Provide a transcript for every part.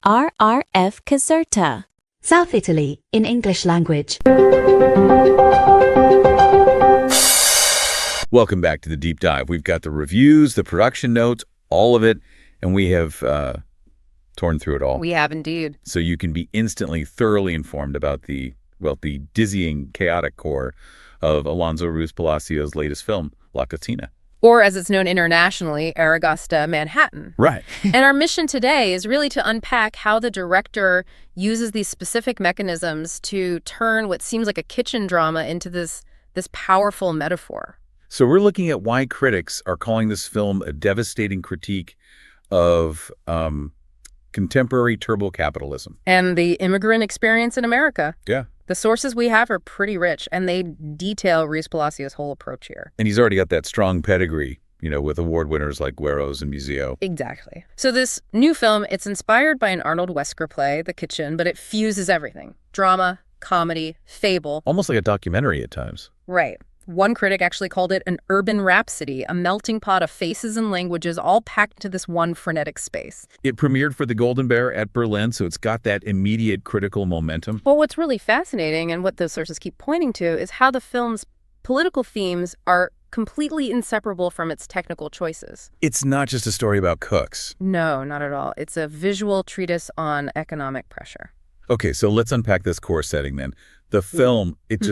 RRF Caserta. South Italy, in English language. Welcome back to the deep dive. We've got the reviews, the production notes, all of it, and we have torn through it all. We have indeed. So you can be instantly, thoroughly informed about the dizzying, chaotic core of Alonso Ruiz Palacios' latest film, La Cocina. Or as it's known internationally, Aragoste, Manhattan. Right. And our mission today is really to unpack how the director uses these specific mechanisms to turn what seems like a kitchen drama into this powerful metaphor. So we're looking at why critics are calling this film a devastating critique of contemporary turbo-capitalism. And the immigrant experience in America. Yeah. The sources we have are pretty rich, and they detail Ruiz Palacios' whole approach here. And he's already got that strong pedigree, with award winners like Gueros and Museo. Exactly. So this new film, it's inspired by an Arnold Wesker play, The Kitchen, but it fuses everything. Drama, comedy, fable. Almost like a documentary at times. Right. One critic actually called it an urban rhapsody, a melting pot of faces and languages all packed into this one frenetic space. It premiered for the Golden Bear at Berlin, so it's got that immediate critical momentum. Well, what's really fascinating, and what the sources keep pointing to, is how the film's political themes are completely inseparable from its technical choices. It's not just a story about cooks. No, not at all. It's a visual treatise on economic pressure. Okay, so let's unpack this core setting then. The film, it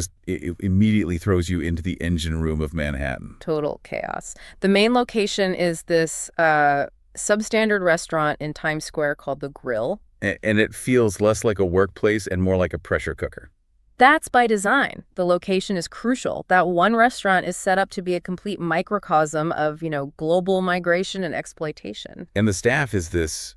immediately throws you into the engine room of Manhattan. Total chaos. The main location is this substandard restaurant in Times Square called The Grill. And it feels less like a workplace and more like a pressure cooker. That's by design. The location is crucial. That one restaurant is set up to be a complete microcosm of, global migration and exploitation. And the staff is this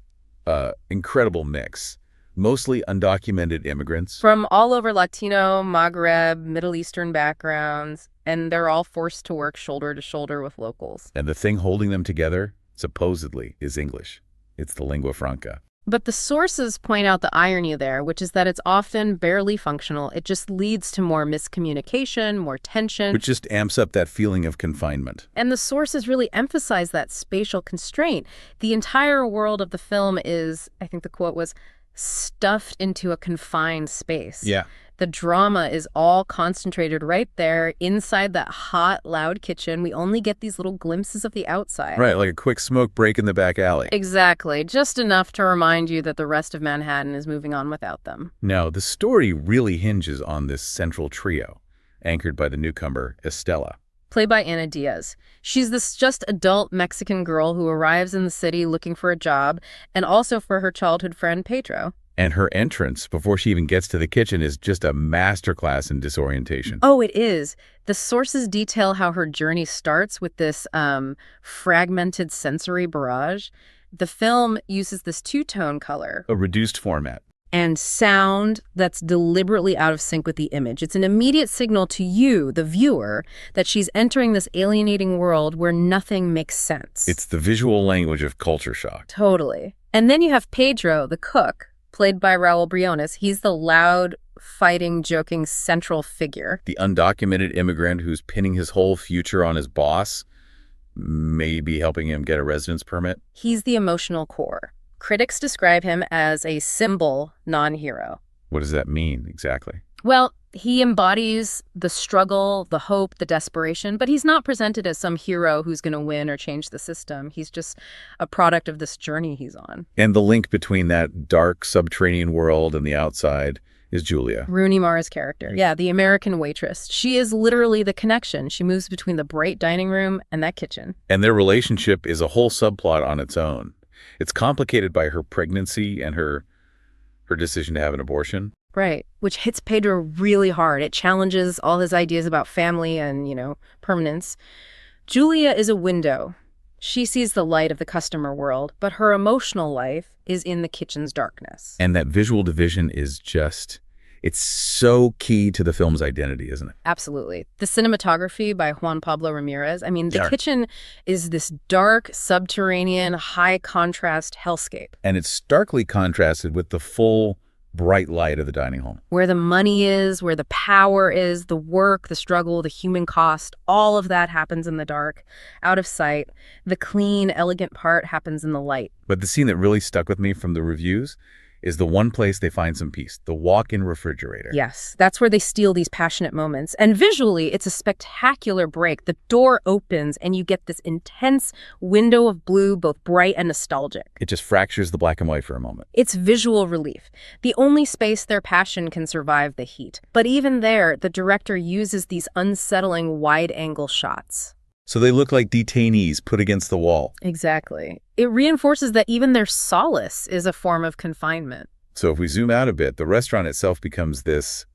incredible mix. Mostly undocumented immigrants. From all over Latino, Maghreb, Middle Eastern backgrounds, and they're all forced to work shoulder to shoulder with locals. And the thing holding them together, supposedly, is English. It's the lingua franca. But the sources point out the irony there, which is that it's often barely functional. It just leads to more miscommunication, more tension. Which just amps up that feeling of confinement. And the sources really emphasize that spatial constraint. The entire world of the film is, I think the quote was, stuffed into a confined space. Yeah. The drama is all concentrated right there inside that hot, loud kitchen. We only get these little glimpses of the outside. Right, like a quick smoke break in the back alley. Exactly. Just enough to remind you that the rest of Manhattan is moving on without them. Now, the story really hinges on this central trio, anchored by the newcomer, Estela. Played by Ana Diaz. She's this just adult Mexican girl who arrives in the city looking for a job, and also for her childhood friend, Pedro. And her entrance, before she even gets to the kitchen, is just a masterclass in disorientation. Oh, it is. The sources detail how her journey starts with this fragmented sensory barrage. The film uses this two-tone color. A reduced format. And sound that's deliberately out of sync with the image. It's an immediate signal to you, the viewer, that she's entering this alienating world where nothing makes sense. It's the visual language of culture shock. Totally. And then you have Pedro, the cook, played by Raul Briones. He's the loud, fighting, joking central figure. The undocumented immigrant who's pinning his whole future on his boss, maybe helping him get a residence permit. He's the emotional core. Critics describe him as a symbol non-hero. What does that mean exactly? Well, he embodies the struggle, the hope, the desperation, but he's not presented as some hero who's going to win or change the system. He's just a product of this journey he's on. And the link between that dark subterranean world and the outside is Julia. Rooney Mara's character. Yeah, the American waitress. She is literally the connection. She moves between the bright dining room and that kitchen. And their relationship is a whole subplot on its own. It's complicated by her pregnancy and her decision to have an abortion. Right, which hits Pedro really hard. It challenges all his ideas about family and, permanence. Julia is a window. She sees the light of the customer world, but her emotional life is in the kitchen's darkness. And that visual division is it's so key to the film's identity, isn't it? Absolutely. The cinematography by Juan Pablo Ramirez. I mean, the Sure. kitchen is this dark, subterranean, high-contrast hellscape. And it's starkly contrasted with the full bright light of the dining hall. Where the money is, where the power is, the work, the struggle, the human cost, all of that happens in the dark, out of sight. The clean, elegant part happens in the light. But the scene that really stuck with me from the reviews is the one place they find some peace, the walk-in refrigerator. Yes, that's where they steal these passionate moments. And visually, it's a spectacular break. The door opens and you get this intense window of blue, both bright and nostalgic. It just fractures the black and white for a moment. It's visual relief, the only space their passion can survive the heat. But even there, the director uses these unsettling wide-angle shots. So they look like detainees put against the wall. Exactly. It reinforces that even their solace is a form of confinement. So if we zoom out a bit, the restaurant itself becomes this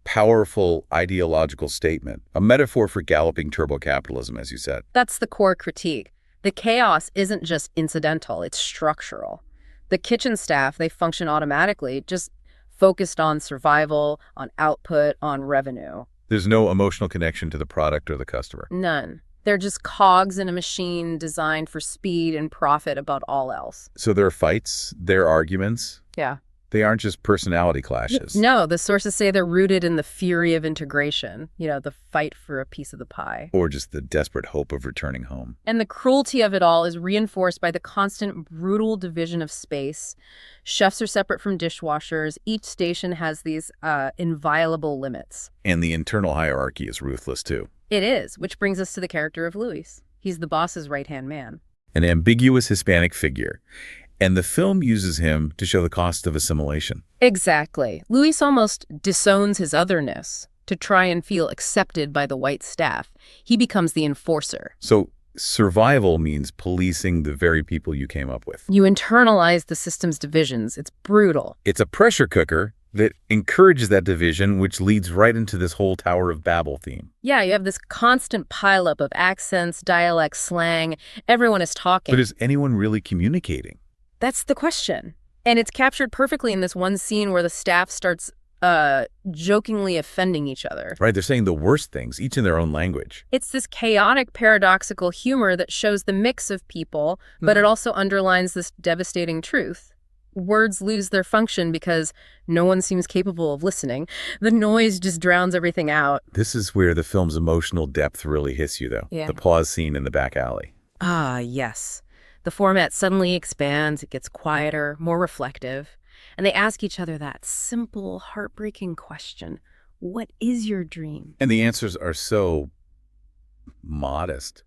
powerful ideological statement, a metaphor for galloping turbo-capitalism, as you said. That's the core critique. The chaos isn't just incidental, it's structural. The kitchen staff, they function automatically, just focused on survival, on output, on revenue. There's no emotional connection to the product or the customer. None. They're just cogs in a machine designed for speed and profit above all else. So their fights, their arguments, Yeah. they aren't just personality clashes. No, the sources say they're rooted in the fury of integration, the fight for a piece of the pie. Or just the desperate hope of returning home. And the cruelty of it all is reinforced by the constant brutal division of space. Chefs are separate from dishwashers. Each station has these inviolable limits. And the internal hierarchy is ruthless, too. It is, which brings us to the character of Luis. He's the boss's right-hand man. An ambiguous Hispanic figure. And the film uses him to show the cost of assimilation. Exactly. Luis almost disowns his otherness to try and feel accepted by the white staff. He becomes the enforcer. So survival means policing the very people you came up with. You internalize the system's divisions. It's brutal. It's a pressure cooker that encourages that division, which leads right into this whole Tower of Babel theme. Yeah, you have this constant pileup of accents, dialects, slang. Everyone is talking. But is anyone really communicating? That's the question. And it's captured perfectly in this one scene where the staff starts jokingly offending each other. Right, they're saying the worst things, each in their own language. It's this chaotic, paradoxical humor that shows the mix of people, but it also underlines this devastating truth. Words lose their function because no one seems capable of listening. The noise just drowns everything out. This is where the film's emotional depth really hits you, though. Yeah. The pause scene in the back alley. Ah, yes. The format suddenly expands, it gets quieter, more reflective, and they ask each other that simple, heartbreaking question: what is your dream? And the answers are so modest.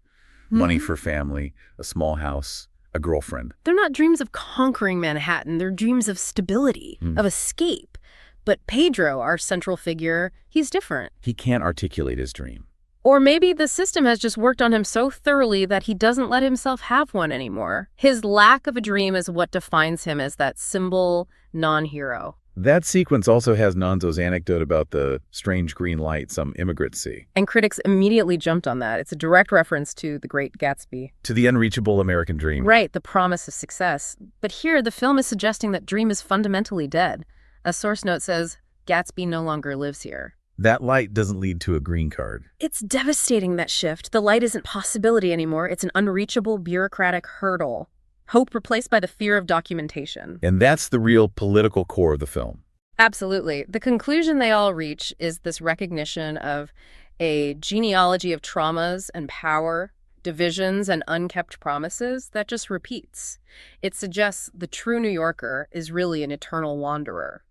Money for family, a small house, a girlfriend. They're not dreams of conquering Manhattan, they're dreams of stability, of escape. But Pedro, our central figure, he's different. He can't articulate his dream. Or maybe the system has just worked on him so thoroughly that he doesn't let himself have one anymore. His lack of a dream is what defines him as that symbol non-hero. That sequence also has Nonzo's anecdote about the strange green light some immigrants see. And critics immediately jumped on that. It's a direct reference to The Great Gatsby. To the unreachable American dream. Right, the promise of success. But here, the film is suggesting that dream is fundamentally dead. A source note says, Gatsby no longer lives here. That light doesn't lead to a green card. It's devastating, that shift. The light isn't possibility anymore. It's an unreachable bureaucratic hurdle. Hope replaced by the fear of documentation. And that's the real political core of the film. Absolutely. The conclusion they all reach is this recognition of a genealogy of traumas and power, divisions and unkept promises that just repeats. It suggests the true New Yorker is really an eternal wanderer.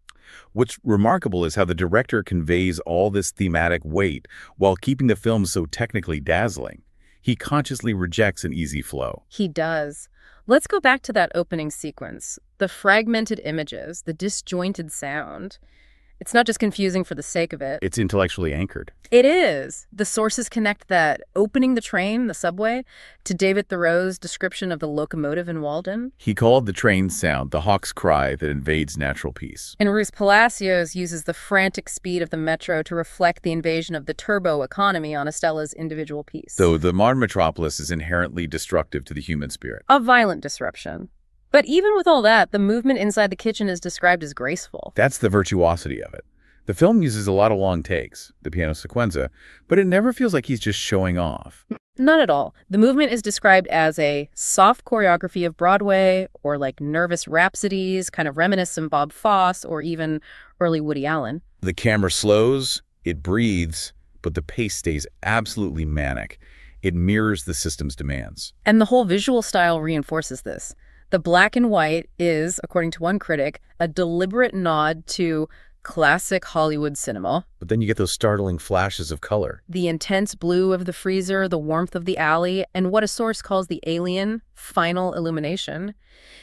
What's remarkable is how the director conveys all this thematic weight while keeping the film so technically dazzling. He consciously rejects an easy flow. He does. Let's go back to that opening sequence. The fragmented images, the disjointed sound. It's not just confusing for the sake of it. It's intellectually anchored. It is. The sources connect that opening the train, the subway, to David Thoreau's description of the locomotive in Walden. He called the train sound the hawk's cry that invades natural peace. And Ruiz Palacios uses the frantic speed of the metro to reflect the invasion of the turbo economy on Estella's individual piece. Though the modern metropolis is inherently destructive to the human spirit. A violent disruption. But even with all that, the movement inside the kitchen is described as graceful. That's the virtuosity of it. The film uses a lot of long takes, the piano sequenza, but it never feels like he's just showing off. Not at all. The movement is described as a soft choreography of Broadway, or like nervous rhapsodies, kind of reminiscent of Bob Fosse or even early Woody Allen. The camera slows, it breathes, but the pace stays absolutely manic. It mirrors the system's demands. And the whole visual style reinforces this. The black and white is, according to one critic, a deliberate nod to classic Hollywood cinema. But then you get those startling flashes of color. The intense blue of the freezer, the warmth of the alley, and what a source calls the alien final illumination.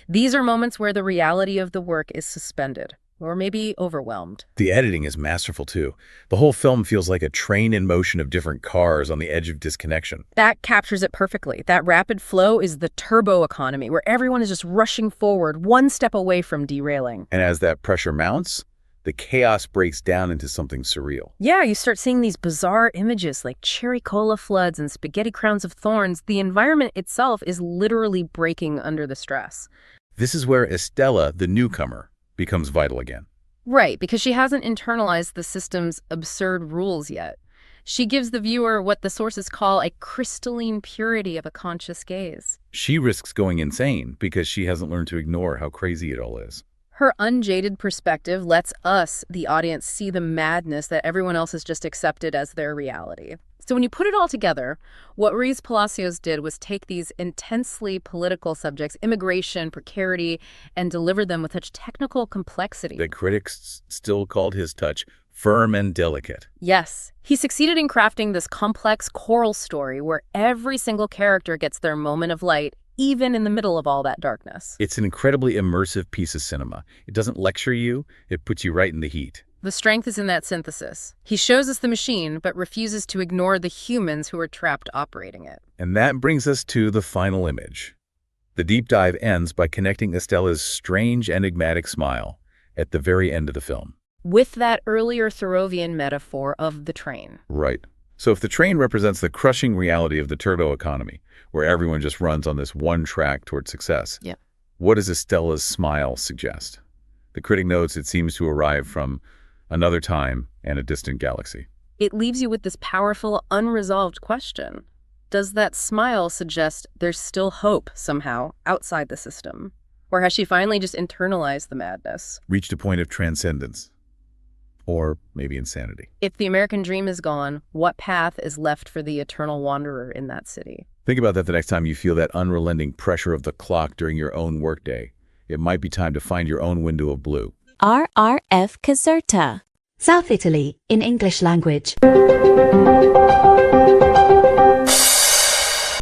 These are moments where the reality of the work is suspended, or maybe overwhelmed. The editing is masterful too. The whole film feels like a train in motion of different cars on the edge of disconnection. That captures it perfectly. That rapid flow is the turbo economy, where everyone is just rushing forward, one step away from derailing. And as that pressure mounts, the chaos breaks down into something surreal. Yeah, you start seeing these bizarre images like cherry cola floods and spaghetti crowns of thorns. The environment itself is literally breaking under the stress. This is where Estella, the newcomer, becomes vital again. Right, because she hasn't internalized the system's absurd rules yet. She gives the viewer what the sources call a crystalline purity of a conscious gaze. She risks going insane because she hasn't learned to ignore how crazy it all is. Her unjaded perspective lets us, the audience, see the madness that everyone else has just accepted as their reality. So when you put it all together, what Ruiz Palacios did was take these intensely political subjects, immigration, precarity, and deliver them with such technical complexity. The critics still called his touch firm and delicate. Yes, he succeeded in crafting this complex choral story where every single character gets their moment of light, even in the middle of all that darkness. It's an incredibly immersive piece of cinema. It doesn't lecture you, it puts you right in the heat. The strength is in that synthesis. He shows us the machine, but refuses to ignore the humans who are trapped operating it. And that brings us to the final image. The deep dive ends by connecting Estella's strange, enigmatic smile at the very end of the film. With that earlier Thoreauvian metaphor of the train. Right. So if the train represents the crushing reality of the turbo economy, where everyone just runs on this one track toward success, Yeah. what does Estella's smile suggest? The critic notes it seems to arrive from another time and a distant galaxy. It leaves you with this powerful, unresolved question. Does that smile suggest there's still hope somehow outside the system? Or has she finally just internalized the madness? Reached a point of transcendence. Or maybe insanity. If the American dream is gone, what path is left for the eternal wanderer in that city? Think about that the next time you feel that unrelenting pressure of the clock during your own workday. It might be time to find your own window of blue. RRF Caserta. South Italy in English language.